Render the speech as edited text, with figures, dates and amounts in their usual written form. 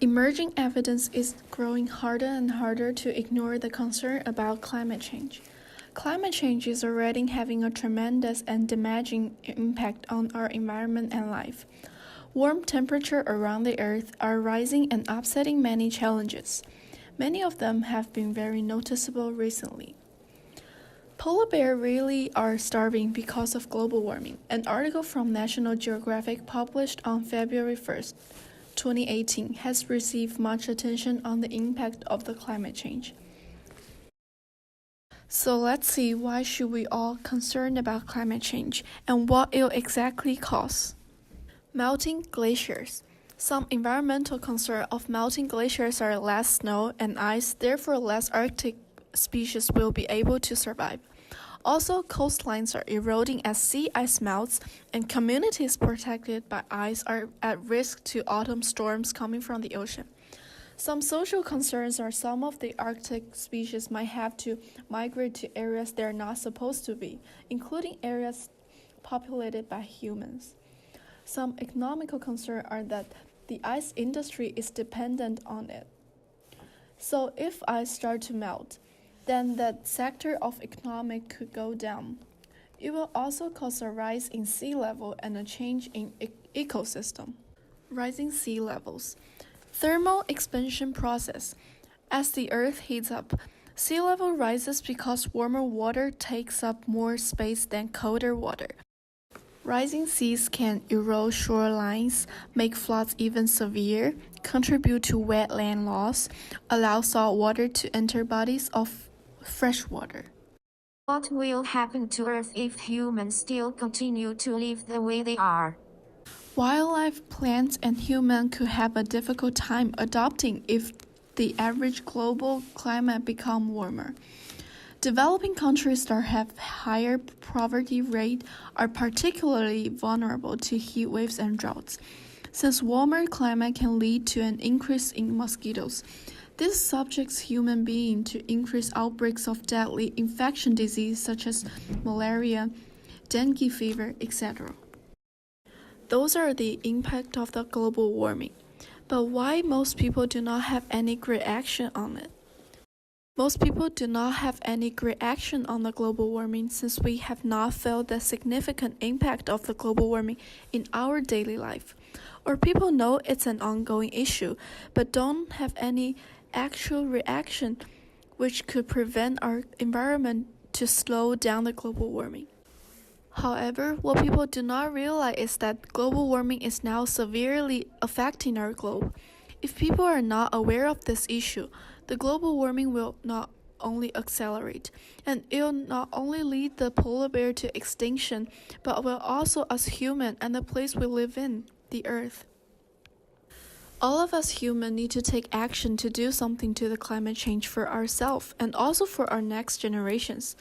Emerging evidence is growing harder and harder to ignore the concern about climate change. Climate change is already having a tremendous and damaging impact on our environment and life. Warm temperatures around the Earth are rising and upsetting many challenges. Many of them have been very noticeable recently. Polar bears really are starving because of global warming. An article from National Geographic published on February 1st, 2018 has received much attention on the impact of the climate change. So let's see, why should we all concerned about climate change and what it exactly causes? Melting glaciers. Some environmental concerns of melting glaciers are less snow and ice, therefore less Arctic species will be able to survive. Also, coastlines are eroding as sea ice melts, and communities protected by ice are at risk to autumn storms coming from the ocean. Some social concerns are some of the Arctic species might have to migrate to areas they're not supposed to be, including areas populated by humans. Some economical concerns are that the ice industry is dependent on it. So if ice starts to melt, then that sector of economic could go down. It will also cause a rise in sea level and a change in ecosystem. Rising sea levels. Thermal expansion process. As the Earth heats up, sea level rises because warmer water takes up more space than colder water. Rising seas can erode shorelines, make floods even severe, contribute to wetland loss, allow salt water to enter bodies of fresh water. What will happen to Earth if humans still continue to live the way they are? Wildlife, plants, and humans could have a difficult time adapting if the average global climate becomes warmer. Developing countries that have higher poverty rate are particularly vulnerable to heat waves and droughts, since warmer climate can lead to an increase in mosquitoes. This subjects human beings to increased outbreaks of deadly infection disease such as malaria, dengue fever, etc. Those are the impact of the global warming. But why most people do not have any great action on it? Most people do not have any great action on the global warming since we have not felt the significant impact of the global warming in our daily life. Or people know it's an ongoing issue, but don't have any actual reaction which could prevent our environment to slow down the global warming. However, what people do not realize is that global warming is now severely affecting our globe. If people are not aware of this issue, the global warming will not only accelerate, and it will not only lead the polar bear to extinction, but will also us humans and the place we live in, the Earth. All of us humans need to take action to do something to the climate change for ourselves and also for our next generations.